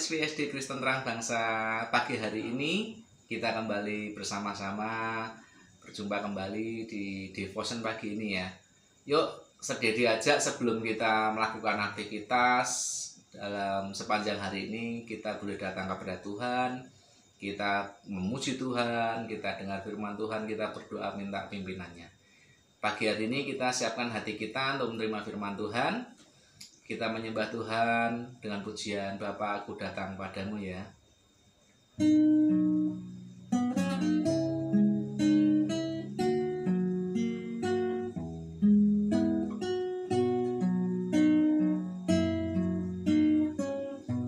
siswi SD Kristen Terang Bangsa, pagi hari ini kita kembali bersama-sama berjumpa kembali di devotion pagi ini ya. Yuk sedia diajak sebelum kita melakukan aktivitas dalam sepanjang hari ini, kita boleh datang kepada Tuhan, kita memuji Tuhan, kita dengar firman Tuhan, kita berdoa minta pimpinannya. Pagi hari ini kita siapkan hati kita untuk menerima firman Tuhan. Kita menyembah Tuhan dengan pujian Bapa, aku datang padamu ya.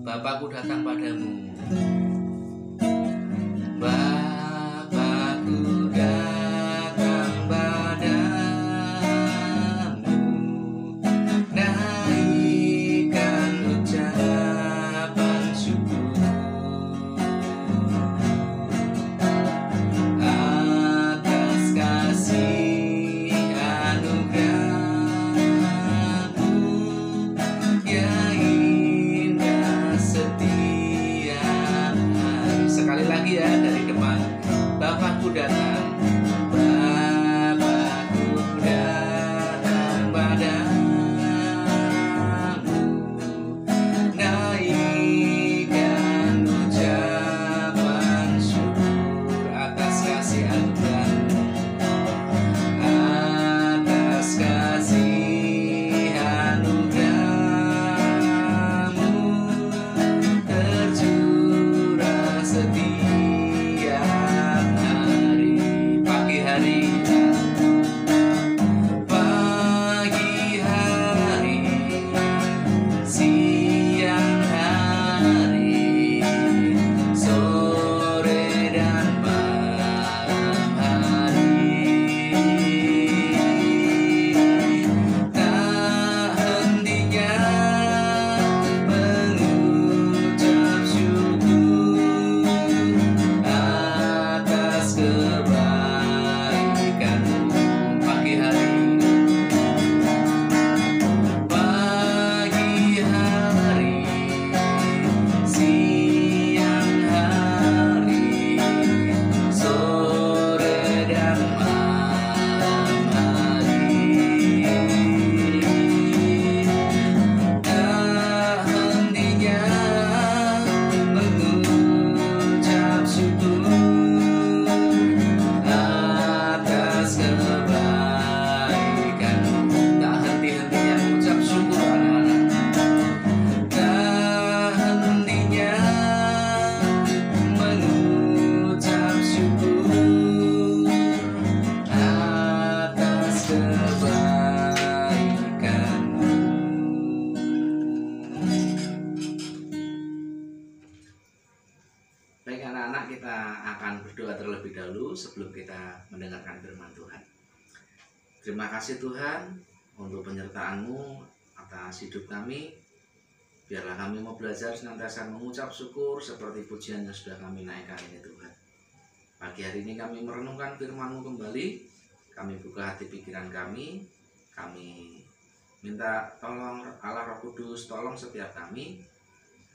Bapa, aku datang padamu. Baik anak-anak, kita akan berdoa terlebih dahulu sebelum kita mendengarkan firman Tuhan. Terima kasih Tuhan untuk penyertaan-Mu atas hidup kami. Biarlah kami mau belajar senantiasa mengucap syukur seperti pujian yang sudah kami naikkan ini Tuhan. Pagi hari ini kami merenungkan firman-Mu kembali. Kami buka hati pikiran kami. Kami minta tolong Allah Roh Kudus, tolong setiap kami.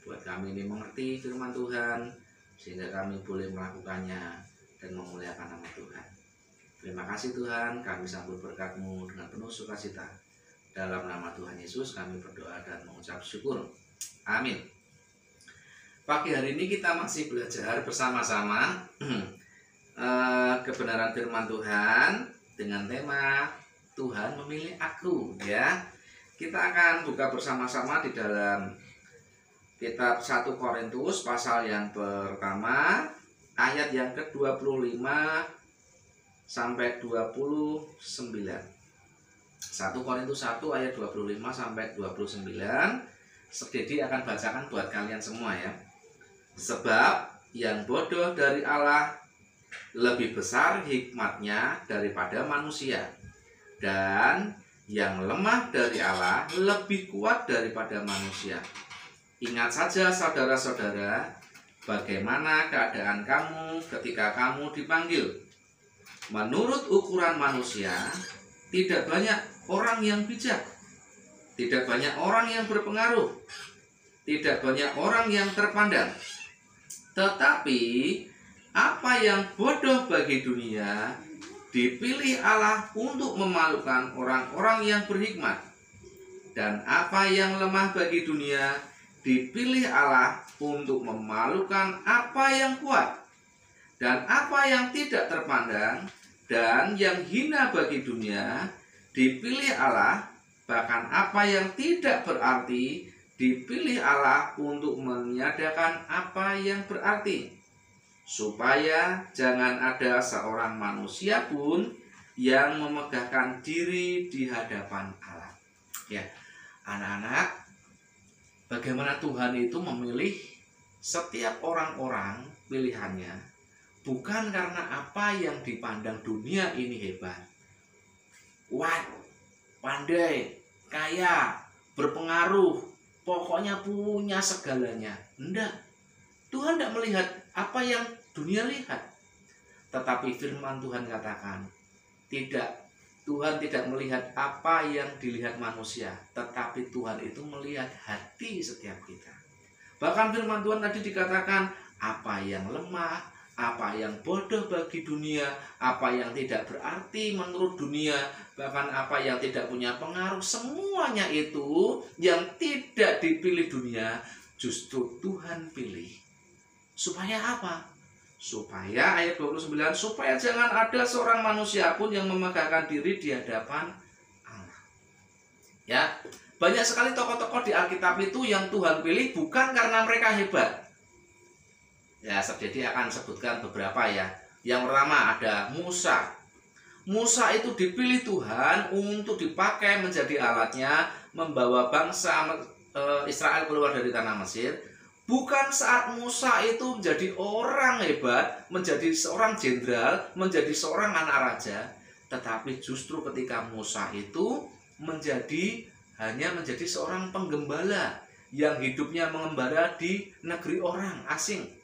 Buat kami ini mengerti firman Tuhan, sehingga kami boleh melakukannya dan memuliakan nama Tuhan. Terima kasih Tuhan, kami sambut berkat-Mu dengan penuh sukacita. Dalam nama Tuhan Yesus kami berdoa dan mengucap syukur. Amin. Pagi hari ini kita masih belajar bersama-sama kebenaran firman Tuhan dengan tema Tuhan memilih aku ya. Kita akan buka bersama-sama di dalam Kitab 1 Korintus pasal yang pertama ayat yang ke-25 sampai 29. 1 Korintus 1 ayat 25 sampai 29. Dedi akan bacakan buat kalian semua ya. Sebab yang bodoh dari Allah lebih besar hikmatnya daripada manusia, dan yang lemah dari Allah lebih kuat daripada manusia. Ingat saja saudara-saudara, bagaimana keadaan kamu ketika kamu dipanggil. Menurut ukuran manusia, tidak banyak orang yang bijak, tidak banyak orang yang berpengaruh. tidak banyak orang yang terpandang. Tetapi apa yang bodoh bagi dunia dipilih Allah untuk memalukan orang-orang yang berhikmat. Dan apa yang lemah bagi dunia dipilih Allah untuk memalukan apa yang kuat. Dan apa yang tidak terpandang dan yang hina bagi dunia dipilih Allah, bahkan apa yang tidak berarti dipilih Allah untuk meniadakan apa yang berarti, supaya jangan ada seorang manusia pun yang memegahkan diri di hadapan Allah. Ya, anak-anak, bagaimana Tuhan itu memilih setiap orang-orang pilihannya bukan karena apa yang dipandang dunia ini hebat, kuat, pandai, kaya, berpengaruh, pokoknya punya segalanya. Enggak. Tuhan tidak melihat apa yang dunia lihat. Tetapi firman Tuhan katakan, tidak. Tuhan tidak melihat apa yang dilihat manusia, tetapi Tuhan itu melihat hati setiap kita. Bahkan firman Tuhan tadi dikatakan, apa yang lemah, apa yang bodoh bagi dunia, apa yang tidak berarti menurut dunia, bahkan apa yang tidak punya pengaruh, semuanya itu yang tidak dipilih dunia, justru Tuhan pilih. Supaya apa? Supaya ayat 29, supaya jangan ada seorang manusia pun yang memegahkan diri di hadapan Allah. Ya, banyak sekali tokoh-tokoh di Alkitab itu yang Tuhan pilih bukan karena mereka hebat. Ya, jadi akan sebutkan beberapa ya. Yang pertama ada Musa. Musa itu dipilih Tuhan untuk dipakai menjadi alatnya membawa bangsa Israel keluar dari tanah Mesir. Bukan saat Musa itu menjadi orang hebat, menjadi seorang jenderal, menjadi seorang anak raja, tetapi justru ketika Musa itu hanya menjadi seorang penggembala yang hidupnya mengembara di negeri orang asing.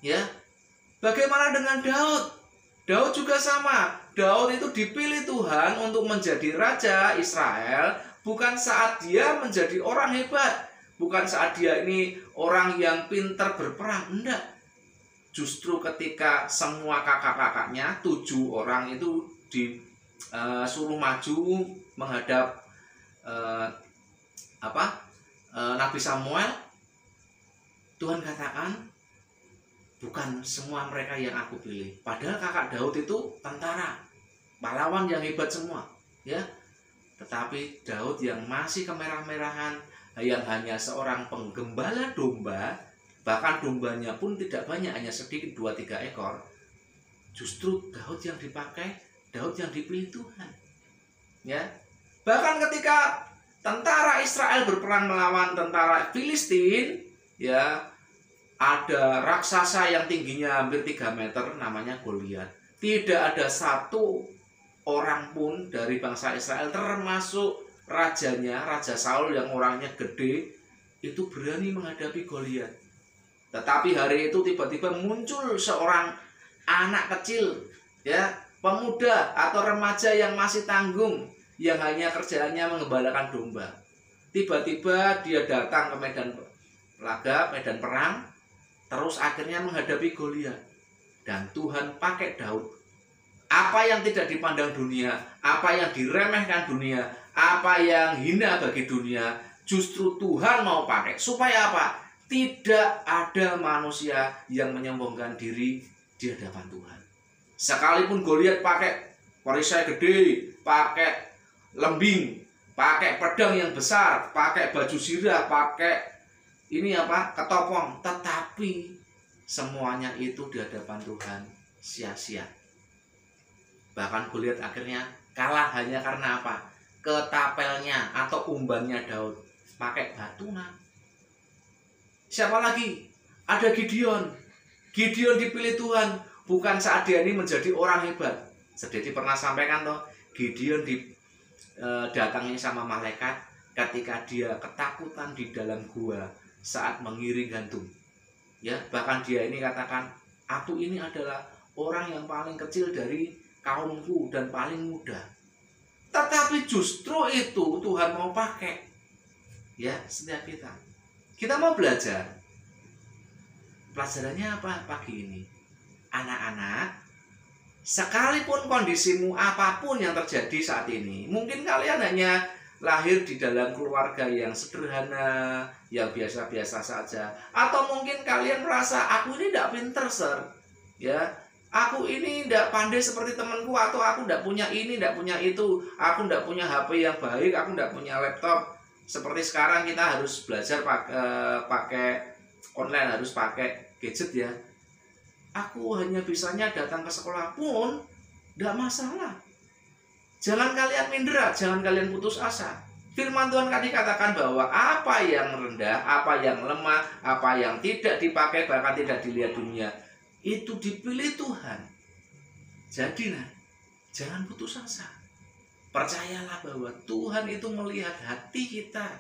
Ya, bagaimana dengan Daud? Daud juga sama. Daud itu dipilih Tuhan untuk menjadi raja Israel, bukan saat dia menjadi orang hebat. Bukan saat dia ini orang yang pintar berperang, enggak. Justru ketika semua kakak-kakaknya, 7 orang itu disuruh maju menghadap Nabi Samuel, Tuhan katakan, bukan semua mereka yang aku pilih. Padahal kakak Daud itu tentara, pahlawan yang hebat semua, ya. Tetapi Daud yang masih kemerah-merahan, yang hanya seorang penggembala domba, bahkan dombanya pun tidak banyak, hanya sedikit 2-3 ekor. Justru Daud yang dipakai, Daud yang dipilih Tuhan. Ya. Bahkan ketika tentara Israel berperang melawan tentara Filistin, ya, ada raksasa yang tingginya hampir 3 meter namanya Goliat. Tidak ada satu orang pun dari bangsa Israel, termasuk rajanya, Raja Saul yang orangnya gede, itu berani menghadapi Goliat. Tetapi hari itu tiba-tiba muncul seorang anak kecil, ya, pemuda atau remaja yang masih tanggung, yang hanya kerjaannya mengembalakan domba. Tiba-tiba dia datang ke medan laga, medan perang, terus akhirnya menghadapi Goliat. Dan Tuhan pakai Daud. Apa yang tidak dipandang dunia, apa yang diremehkan dunia, apa yang hina bagi dunia, justru Tuhan mau pakai. Supaya apa? Tidak ada manusia yang menyombongkan diri di hadapan Tuhan. Sekalipun Goliat pakai perisai gede, pakai lembing, pakai pedang yang besar, pakai baju zirah, pakai ketopong, tetapi semuanya itu di hadapan Tuhan sia-sia. Bahkan Goliat akhirnya kalah hanya karena apa? Ketapelnya atau umbannya Daud pakai batu. Siapa lagi? Ada Gideon. Gideon dipilih Tuhan bukan saat dia ini menjadi orang hebat. Jadi pernah sampaikan toh, Gideon didatangi sama malaikat ketika dia ketakutan di dalam gua saat mengiring gantung. Ya, bahkan dia ini katakan, aku ini adalah orang yang paling kecil dari kaumku dan paling muda. Tetapi justru itu Tuhan mau pakai, ya, setiap kita. Kita mau belajar. Pelajarannya apa pagi ini? Anak-anak, sekalipun kondisimu apapun yang terjadi saat ini, mungkin kalian hanya lahir di dalam keluarga yang sederhana, yang biasa-biasa saja, atau mungkin kalian merasa aku ini tidak pinter, sir, ya, aku ini tidak pandai seperti temanku, atau aku tidak punya ini, tidak punya itu, aku tidak punya HP yang baik, aku tidak punya laptop. Seperti sekarang kita harus belajar pakai online, harus pakai gadget ya. Aku hanya bisanya datang ke sekolah pun tidak masalah. Jangan kalian minder, jangan kalian putus asa. Firman Tuhan tadi katakan bahwa apa yang rendah, apa yang lemah, apa yang tidak dipakai, bahkan tidak dilihat dunia, itu dipilih Tuhan. Jadi jangan putus asa. Percayalah bahwa Tuhan itu melihat hati kita,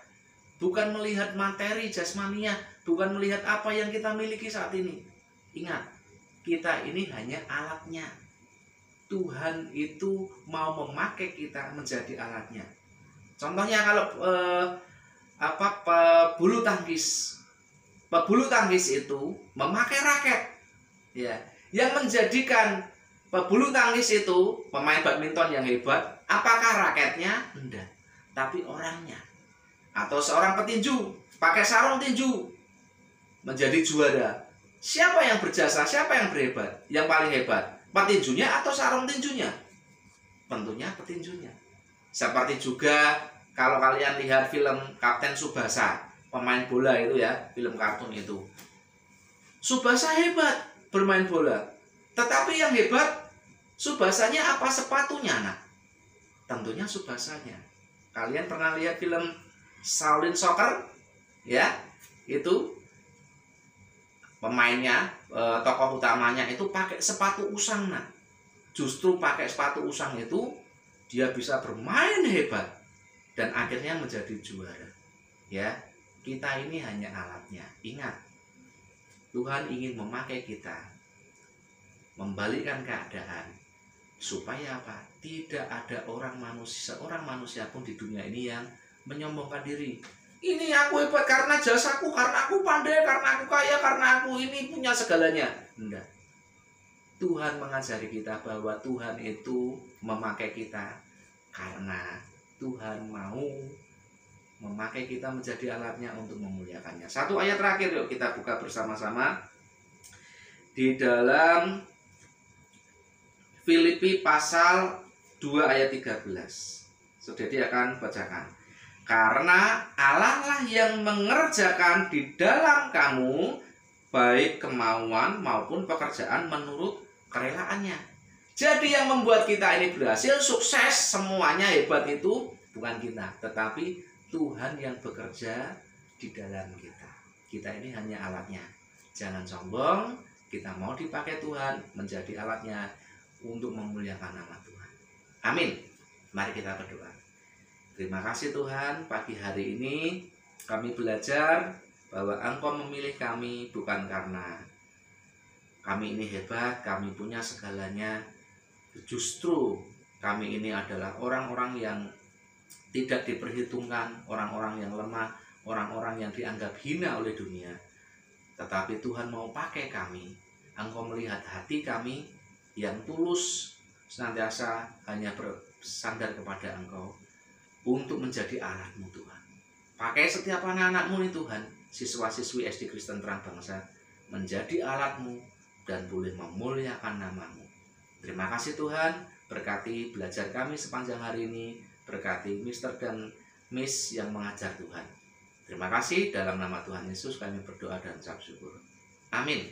bukan melihat materi jasmania, bukan melihat apa yang kita miliki saat ini. Ingat, kita ini hanya alatnya. Tuhan itu mau memakai kita menjadi alatnya. Contohnya kalau pebulu tangkis itu memakai raket, ya, yang menjadikan pebulu tangkis itu pemain badminton yang hebat. Apakah raketnya? Enggak, tapi orangnya. Atau seorang petinju pakai sarung tinju menjadi juara. Siapa yang berjasa? Siapa yang berhebat? Yang paling hebat? Petinjunya atau sarung tinjunya? Tentunya petinjunya. Seperti juga kalau kalian lihat film Kapten Tsubasa, pemain bola itu ya, film kartun itu. Tsubasa hebat bermain bola. Tetapi yang hebat Tsubasanya apa sepatunya, nak? Tentunya Tsubasanya. Kalian pernah lihat film Shaolin Soccer? Ya, itu pemainnya, tokoh utamanya itu pakai sepatu usang, nah. Justru pakai sepatu usang itu dia bisa bermain hebat dan akhirnya menjadi juara. Ya, kita ini hanya alatnya. Ingat, Tuhan ingin memakai kita, membalikkan keadaan, supaya apa? Tidak ada seorang manusia pun di dunia ini yang menyombongkan diri. Ini aku hebat karena jasaku, karena aku pandai, karena aku kaya, karena aku ini punya segalanya. Enggak. Tuhan mengajari kita bahwa Tuhan itu memakai kita karena Tuhan mau memakai kita menjadi alatnya untuk memuliakannya. Satu ayat terakhir yuk kita buka bersama-sama di dalam Filipi pasal 2 ayat 13. Saudara akan bacakan. Karena Allah lah yang mengerjakan di dalam kamu baik kemauan maupun pekerjaan menurut kerelaannya. Jadi yang membuat kita ini berhasil, sukses, semuanya hebat itu bukan kita, tetapi Tuhan yang bekerja di dalam kita. Kita ini hanya alatnya. Jangan sombong, kita mau dipakai Tuhan menjadi alatnya untuk memuliakan nama Tuhan. Amin. Mari kita berdoa. Terima kasih Tuhan, pagi hari ini kami belajar bahwa Engkau memilih kami bukan karena kami ini hebat, kami punya segalanya. Justru kami ini adalah orang-orang yang tidak diperhitungkan, orang-orang yang lemah, orang-orang yang dianggap hina oleh dunia. Tetapi Tuhan mau pakai kami. Engkau melihat hati kami yang tulus, senantiasa hanya bersandar kepada Engkau untuk menjadi alat-Mu Tuhan. Pakai setiap anak-anak-Mu nih Tuhan, siswa-siswi SD Kristen Terang Bangsa, menjadi alat-Mu dan boleh memuliakan nama-Mu. Terima kasih Tuhan, berkati belajar kami sepanjang hari ini, berkati Mister dan Miss yang mengajar Tuhan. Terima kasih, dalam nama Tuhan Yesus kami berdoa dan ucap syukur. Amin.